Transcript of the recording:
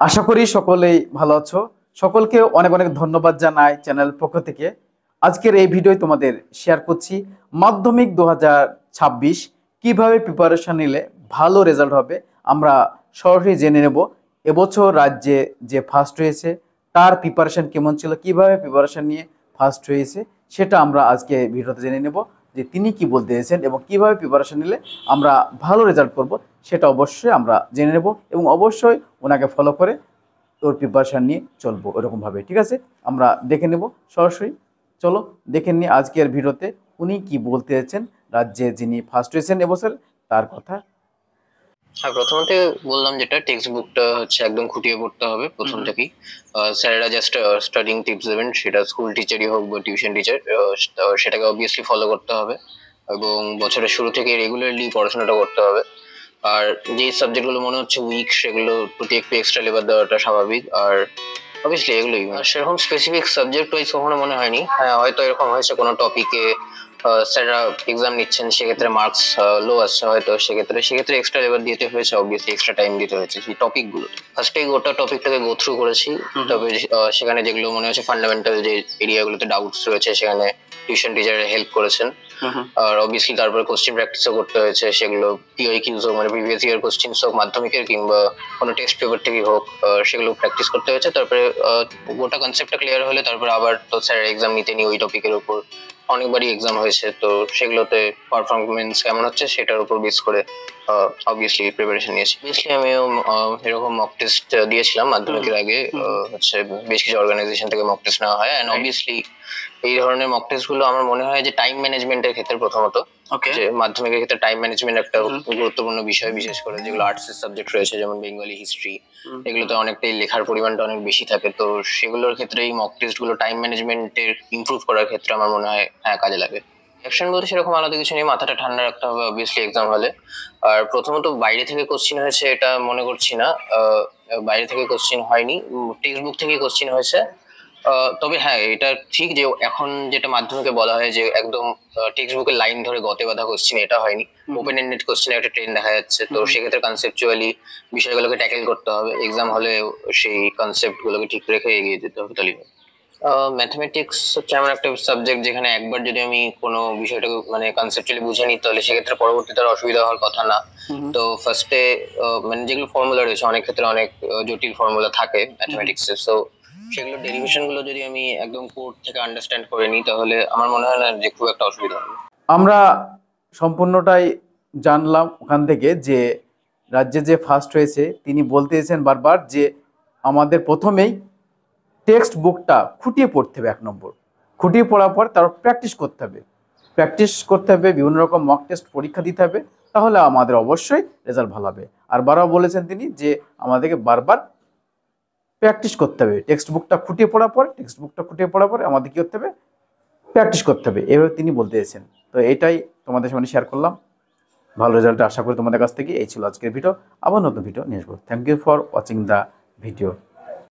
আশা করি সকলেই ভালো আছো। সকলকে অনেক অনেক ধন্যবাদ জানাই চ্যানেল পক্ষ থেকে। আজকের এই ভিডিও তোমাদের শেয়ার করছি মাধ্যমিক 2026 কিভাবে প্রিপারেশন নিলে ভালো রেজাল্ট হবে আমরা সরাসরি জেনে নেব। এবছর রাজ্যে যে ফার্স্ট হয়েছে তার প্রিপারেশন কেমন ছিল, কিভাবে প্রিপারেশন নিয়ে ফার্স্ট হয়েছে সেটা আমরা আজকে ভিডিওতে জেনে নেব, যে তিনি কি বলতে চেয়েছেন এবং কিভাবে প্রিপারেশন নিলে আমরা ভালো রেজাল্ট করব সেটা অবশ্যই আমরা জেনে নেব এবং অবশ্যই ওনাকে ফলো করে ওর প্রিপারেশান নিয়ে চলবো ওরকমভাবে। ঠিক আছে, আমরা দেখে নেব সরাসরি। চলো দেখে নিই আজকের ভিডিওতে উনি কি বলতে চাইছেন রাজ্যে যিনি ফার্স্ট হয়েছেন এবছর তার কথা। হ্যাঁ, প্রথমত বললাম যেটা টেক্সট বুকটা হচ্ছে একদম খুঁটিয়ে পড়তে হবে প্রথম থেকেই। স্যারেরা জাস্ট স্টাডিং টিপস দেবেন, সেটা স্কুল টিচারই হোক বা টিউশন টিচার, সেটাকে অবভিয়াসলি ফলো করতে হবে এবং বছরের শুরু থেকে রেগুলারলি পড়াশোনাটা করতে হবে। আর যে সাবজেক্টগুলো মনে হচ্ছে উইক সেগুলো প্রতি একটু এক্সট্রা লেবার দেওয়াটা স্বাভাবিক। আর অবভিয়াসলি এগুলোই, সেরকম স্পেসিফিক সাবজেক্ট ওয়াইজ কখনো মনে হয়নি। হ্যাঁ, হয়তো এরকম হয়েছে কোনো টপিকে স্যাররা এক্সাম নিচ্ছেন, সেক্ষেত্রে মার্কস লো আসছে, হয়তো সেক্ষেত্রে এক্সট্রা লেবার দিতে হয়েছে, অবভিয়াসলি এক্সট্রা টাইম দিতে হয়েছে সেই টপিকগুলো। ফার্স্টে গোটা টপিকটাকে গো থ্রু করেছি, তবে সেখানে যেগুলো মনে হচ্ছে ফান্ডামেন্টাল যে এরিয়াগুলোতে ডাউটস রয়েছে সেখানে টিউশন টিচার হেল্প করেছেন। আর অবভিয়াসলি তারপরে কোশ্চেন প্র্যাকটিসও করতে হয়েছে, সেগুলো পিওই কিউজ হোক মানে প্রিভিয়াস ইয়ার কোশ্চেন হোক, মাধ্যমিকের কিংবা কোনো টেক্সট পেপার থেকে হোক, সেগুলো প্র্যাকটিস করতে হয়েছে। তারপরে গোটা কনসেপ্টটা ক্লিয়ার হলে তারপরে আবার তো স্যার এক্সাম নিতে নিয়ে ওই টপিকের উপর অনেকবারই এক্সাম হয়েছে, তো সেগুলোতে পারফরমেন্স কেমন হচ্ছে সেটার উপর বেস করে অবভিয়াসলি প্রিপারেশন নিয়েছি। অবভিয়াসলি আমিও এরকম মক টেস্ট দিয়েছিলাম মাধ্যমিকের আগে। হচ্ছে বেশ কিছু অর্গানাইজেশন থেকে মক টেস্ট নেওয়া হয়, এন্ড অবভিয়াসলি এই ধরনের মক টেস্ট গুলো আমার মনে হয় যে টাইম ম্যানেজমেন্টের ক্ষেত্রে প্রথমত, যে মাধ্যমিকের ক্ষেত্রে টাইম ম্যানেজমেন্ট একটা গুরুত্বপূর্ণ বিষয়, বিশেষ করে যেগুলো আর্টসের সাবজেক্ট রয়েছে যেমন বেঙ্গলি, হিস্ট্রি, এগুলোতে অনেকটাই লেখার পরিমাণটা অনেক বেশি থাকে। তো সেগুলোর ক্ষেত্রে এই মক টেস্ট গুলো টাইম ম্যানেজমেন্টের ইমপ্রুভ করার ক্ষেত্রে আমার মনে হয় হ্যাঁ কাজে লাগে। অ্যাকশন বলতে সেরকম আলাদা কিছু নেই, মাথাটা ঠান্ডা রাখতে হবে অবভিয়াসলি এক্সাম হলে। আর প্রথমত বাইরে থেকে কোশ্চিন হয়েছে এটা মনে করছি না, বাইরে থেকে কোশ্চিন হয়নি, টেক্সট বুক থেকে কোশ্চিন হয়েছে। তবে হ্যাঁ, এটা ঠিক যে এখন যেটা মাধ্যমিকে বলা হয় যে একদম টেক্সট বুকের লাইন ধরে গতে বাঁধা কোশ্চিন, এটা হয়নি। ওপেন এন্ডেড কোশ্চিনের একটা ট্রেন্ড দেখা যাচ্ছে, তো সেক্ষেত্রে কনসেপচুয়ালি বিষয়গুলোকে ট্যাকেল করতে হবে, এক্সাম হলে সেই কনসেপ্ট গুলোকে ঠিক রেখে এগিয়ে যেতে হবে। তাহলে ম্যাথমেটিক্স হচ্ছে এমন একটা সাবজেক্ট যেখানে একবার যদি আমি কোনো বিষয়টাকে মানে কনসেপচুয়ালি বুঝে নিই তাহলে সেক্ষেত্রে পরবর্তীতে আর অসুবিধা হওয়ার কথা না। তো ফার্স্টে মানে যেগুলো ফর্মুলা রয়েছে, অনেক ক্ষেত্রে অনেক জটিল ফর্মুলা থাকে ম্যাথমেটিক্সে, সো সেগুলো ডেরিভেশন গুলো যদি আমি একদম কোড থেকে আন্ডারস্ট্যান্ড করে নিই তাহলে আমার মনে হয় না যে খুব একটা অসুবিধা হবে। আমরা সম্পূর্ণটাই জানলাম ওখান থেকে যে রাজ্যে যে ফার্স্ট হয়েছে তিনি বলতে চেয়েছেন বারবার যে আমাদের প্রথমেই টেক্সট বুকটা খুঁটিয়ে পড়তে হবে। 1 নম্বর, খুঁটিয়ে পড়ার পর তারপর প্র্যাকটিস করতে হবে, বিভিন্ন রকম মক টেস্ট পরীক্ষা দিতে হবে, তাহলে আমাদের অবশ্যই রেজাল্ট ভালো হবে। আর বারবার বলেছেন তিনি যে আমাদেরকে বারবার প্র্যাকটিস করতে হবে, টেক্সট বুকটা খুঁটিয়ে পড়ার পর আমাদের কী করতে হবে, প্র্যাকটিস করতে হবে, এভাবে তিনি বলতে চেয়েছেন। তো এটাই তোমাদের সামনে শেয়ার করলাম, ভালো রেজাল্ট আশা করি তোমাদের কাছ থেকে। এই ছিল আজকের ভিডিও, আবার নতুন ভিডিও নিয়ে আসবো। Thank you for watching the video.